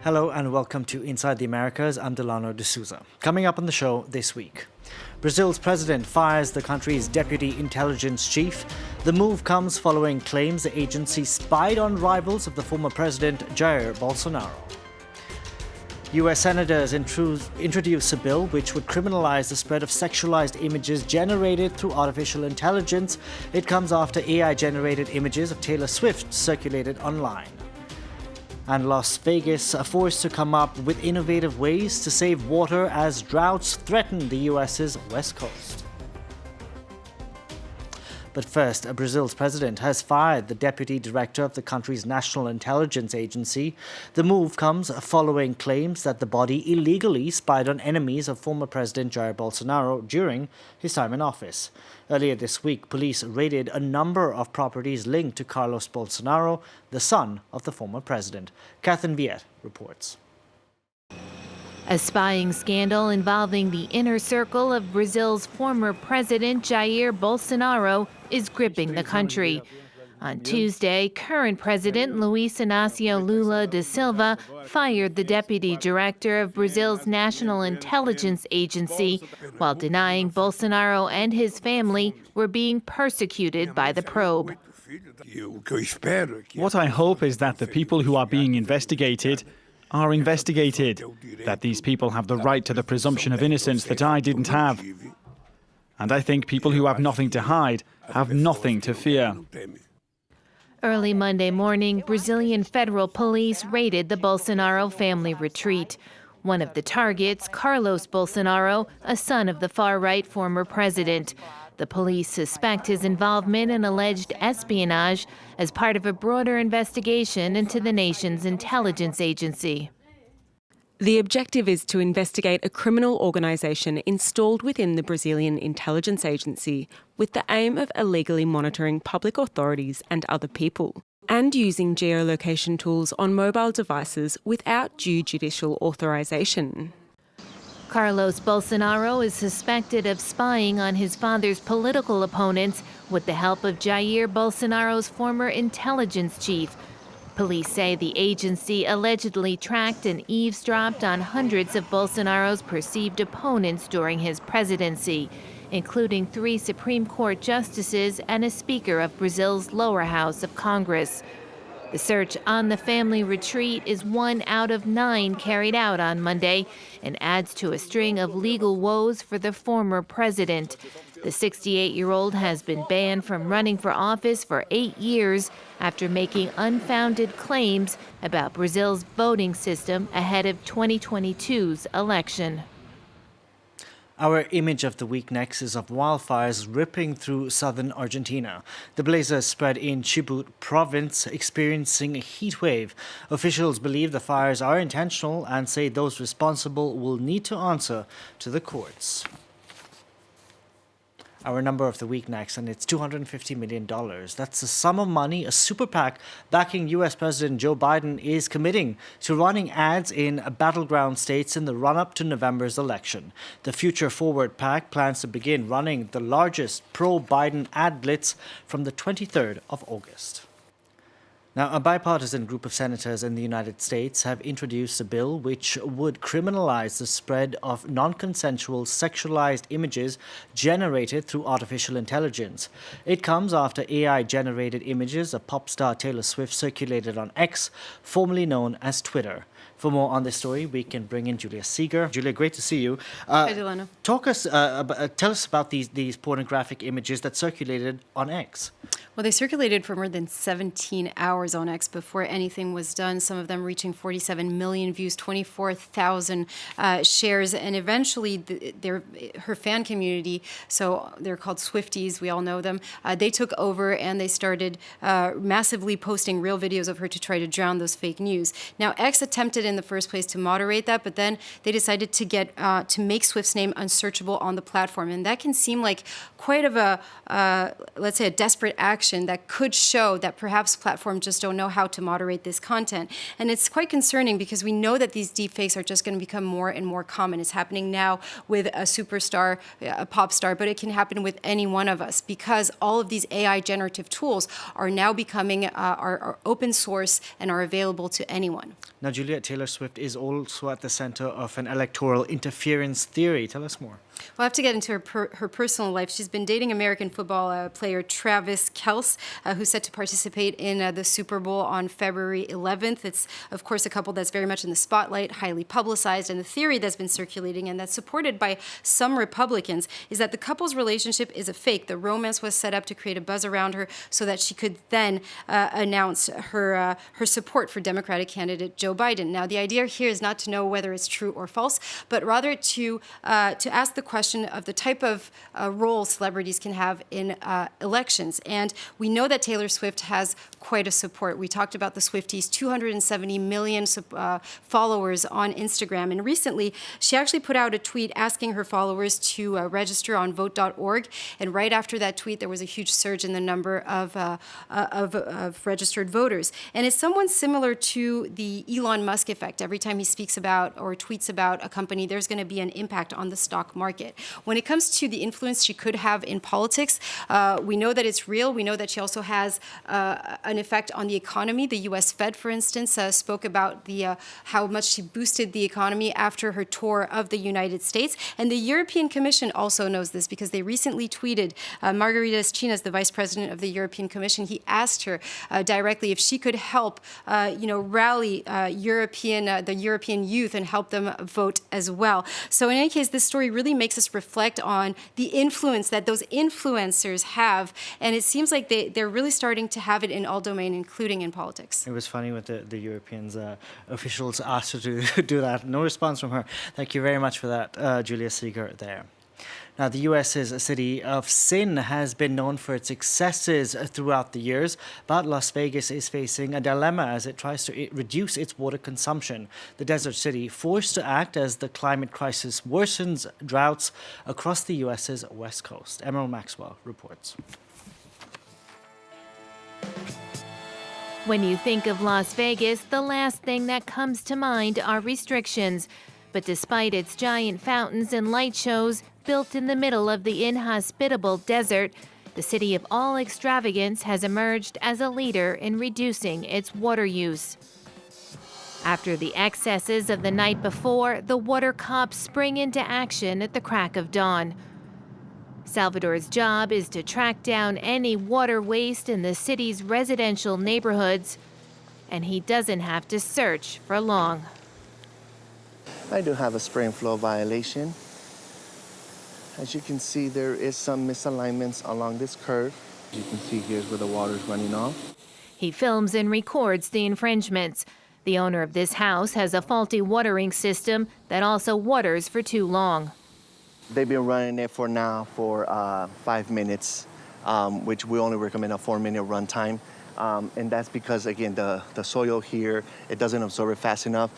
Hello and welcome to Inside the Americas. I'm Delano D'Souza. Coming up on the show this week, Brazil's president fires the country's deputy intelligence chief. The move comes following claims the agency spied on rivals of the former president Jair Bolsonaro. U.S. senators introduce a bill which would criminalize the spread of sexualized images generated through artificial intelligence. It comes after AI-generated images of Taylor Swift circulated online. And Las Vegas are forced to come up with innovative ways to save water as droughts threaten the U.S.'s west coast. But first, Brazil's president has fired the deputy director of the country's National Intelligence Agency. The move comes following claims that the body illegally spied on enemies of former President Jair Bolsonaro during his time in office. Earlier this week, police raided a number of properties linked to Carlos Bolsonaro, the son of the former president. Catherine Viet reports. A spying scandal involving the inner circle of Brazil's former president Jair Bolsonaro is gripping the country. On Tuesday, current President Luiz Inácio Lula da Silva fired the deputy director of Brazil's National Intelligence Agency while denying Bolsonaro and his family were being persecuted by the probe. What I hope is that the people who are being investigated are investigated, that these people have the right to the presumption of innocence that I didn't have. And I think people who have nothing to hide have nothing to fear. Early Monday morning, Brazilian federal police raided the Bolsonaro family retreat. One of the targets, Carlos Bolsonaro, a son of the far-right former president. The police suspect his involvement in alleged espionage as part of a broader investigation into the nation's intelligence agency. The objective is to investigate a criminal organisation installed within the Brazilian intelligence agency with the aim of illegally monitoring public authorities and other people, and using geolocation tools on mobile devices without due judicial authorisation. Carlos Bolsonaro is suspected of spying on his father's political opponents with the help of Jair Bolsonaro's former intelligence chief. Police say the agency allegedly tracked and eavesdropped on hundreds of Bolsonaro's perceived opponents during his presidency, including 3 Supreme Court justices and a Speaker of Brazil's lower house of Congress. The search on the family retreat is 1 out of 9 carried out on Monday and adds to a string of legal woes for the former president. The 68-year-old has been banned from running for office for 8 years after making unfounded claims about Brazil's voting system ahead of 2022's election. Our image of the week next is of wildfires ripping through southern Argentina. The blazes spread in Chubut province, experiencing a heat wave. Officials believe the fires are intentional and say those responsible will need to answer to the courts. Our number of the week next, and it's $250 million. That's the sum of money a super PAC backing U.S. President Joe Biden is committing to running ads in battleground states in the run-up to November's election. The Future Forward PAC plans to begin running the largest pro-Biden ad blitz from the 23rd of August. Now, a bipartisan group of senators in the United States have introduced a bill which would criminalize the spread of non-consensual sexualized images generated through artificial intelligence. It comes after AI-generated images of pop star Taylor Swift circulated on X, formerly known as Twitter. For more on this story, we can bring in Julia Seeger. Julia, great to see you. Hi, Delano. Tell us about these pornographic images that circulated on X. Well, they circulated for more than 17 hours on X before anything was done, some of them reaching 47 million views, 24,000 shares, and eventually her fan community, so they're called Swifties, we all know them, they took over and they started massively posting real videos of her to try to drown those fake news. Now, X attempted in the first place to moderate that, but then they decided to make Swift's name unsearchable on the platform, and that can seem like quite of a, let's say, a desperate action that could show that perhaps platform just just don't know how to moderate this content. And it's quite concerning because we know that these deepfakes are just going to become more and more common. It's happening now with a superstar, a pop star, but it can happen with any one of us because all of these AI generative tools are now becoming are open source and are available to anyone. Now, Juliet, Taylor Swift is also at the center of an electoral interference theory. Tell us more. We'll have to get into her personal life. She's been dating American football player Travis Kelce, who's set to participate in the Super Bowl on February 11th. It's, of course, a couple that's very much in the spotlight, highly publicized, and the theory that's been circulating and that's supported by some Republicans is that the couple's relationship is a fake. The romance was set up to create a buzz around her so that she could then announce her support for Democratic candidate Joe Biden. Now, the idea here is not to know whether it's true or false, but rather to ask the question of the type of role celebrities can have in elections. And we know that Taylor Swift has quite a support. We talked about the Swifties, 270 million followers on Instagram. And recently, she actually put out a tweet asking her followers to register on vote.org. And right after that tweet, there was a huge surge in the number of registered voters. And it's someone similar to the Elon Musk effect. Every time he speaks about or tweets about a company, there's going to be an impact on the stock market. When it comes to the influence she could have in politics, we know that it's real. We know that she also has an effect on the economy. The U.S. Fed, for instance, spoke about how much she boosted the economy after her tour of the United States. And the European Commission also knows this because they recently tweeted Margaritas Chinas, the vice president of the European Commission. He asked her directly if she could help, rally the European youth and help them vote as well. So in any case, this story really makes us reflect on the influence that those influencers have. And it seems like they're really starting to have it in all domains, including in politics. It was funny when the Europeans officials asked her to do that. No response from her. Thank you very much for that, Julia Seeger there. Now, the U.S.'s city of Sin has been known for its successes throughout the years, but Las Vegas is facing a dilemma as it tries to reduce its water consumption. The desert city forced to act as the climate crisis worsens droughts across the U.S.'s west coast. Emerald Maxwell reports. When you think of Las Vegas, the last thing that comes to mind are restrictions. But despite its giant fountains and light shows built in the middle of the inhospitable desert, the city of all extravagance has emerged as a leader in reducing its water use. After the excesses of the night before, the water cops spring into action at the crack of dawn. Salvador's job is to track down any water waste in the city's residential neighborhoods, and he doesn't have to search for long. I do have a spray and flow violation. As you can see, there is some misalignments along this curve. You can see here's where the water's running off. He films and records the infringements. The owner of this house has a faulty watering system that also waters for too long. They've been running it for 5 minutes, which we only recommend a 4-minute run time. And that's because, again, the soil here, it doesn't absorb it fast enough.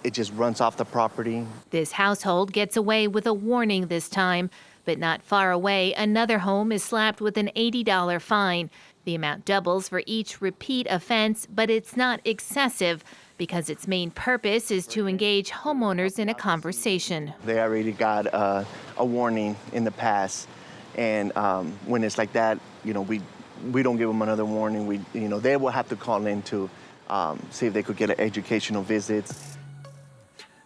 It just runs off the property. This household gets away with a warning this time, but not far away, another home is slapped with an $80 fine. The amount doubles for each repeat offense, but it's not excessive because its main purpose is to engage homeowners in a conversation. They already got a warning in the past, and when it's like that, we don't give them another warning. They will have to call in to see if they could get an educational visit.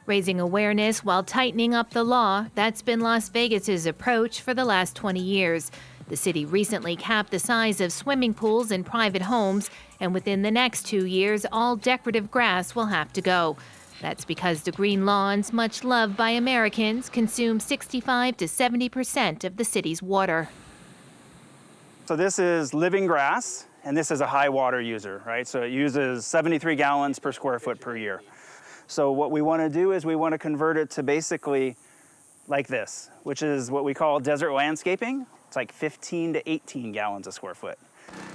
Raising awareness while tightening up the law, that's been Las Vegas's approach for the last 20 years. The city recently capped the size of swimming pools in private homes, and within the next 2 years, all decorative grass will have to go. That's because the green lawns, much loved by Americans, consume 65 to 70% of the city's water. So this is living grass, and this is a high water user, right? So it uses 73 gallons per square foot per year. So what we want to do is we want to convert it to basically like this, which is what we call desert landscaping. It's like 15 to 18 gallons a square foot.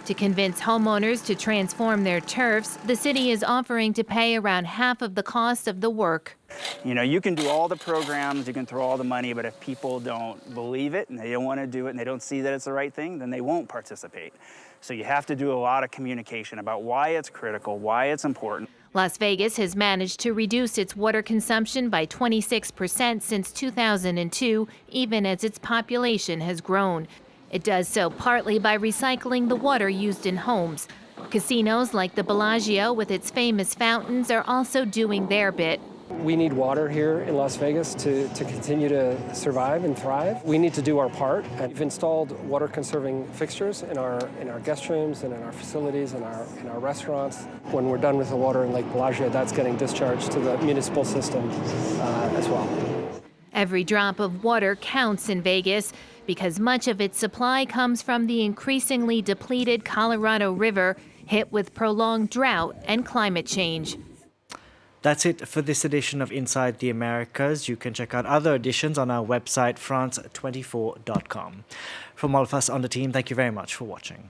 To convince homeowners to transform their turfs, the city is offering to pay around half of the cost of the work. You can do all the programs, you can throw all the money, but if people don't believe it and they don't want to do it and they don't see that it's the right thing, then they won't participate. So you have to do a lot of communication about why it's critical, why it's important. Las Vegas has managed to reduce its water consumption by 26% since 2002, even as its population has grown. It does so partly by recycling the water used in homes. Casinos like the Bellagio, with its famous fountains, are also doing their bit. We need water here in Las Vegas to continue to survive and thrive. We need to do our part. We've installed water-conserving fixtures in our guest rooms and in our facilities and in our restaurants. When we're done with the water in Lake Bellagio, that's getting discharged to the municipal system as well. Every drop of water counts in Vegas because much of its supply comes from the increasingly depleted Colorado River, hit with prolonged drought and climate change. That's it for this edition of Inside the Americas. You can check out other editions on our website, france24.com. From all of us on the team, thank you very much for watching.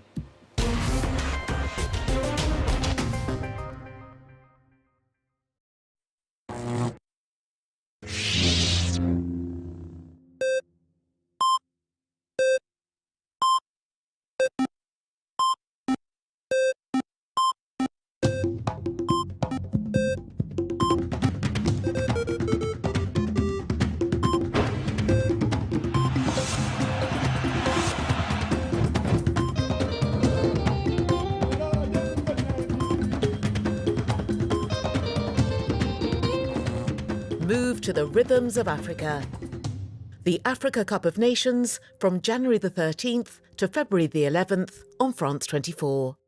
Move to the rhythms of Africa. The Africa Cup of Nations from January the 13th to February the 11th on France 24.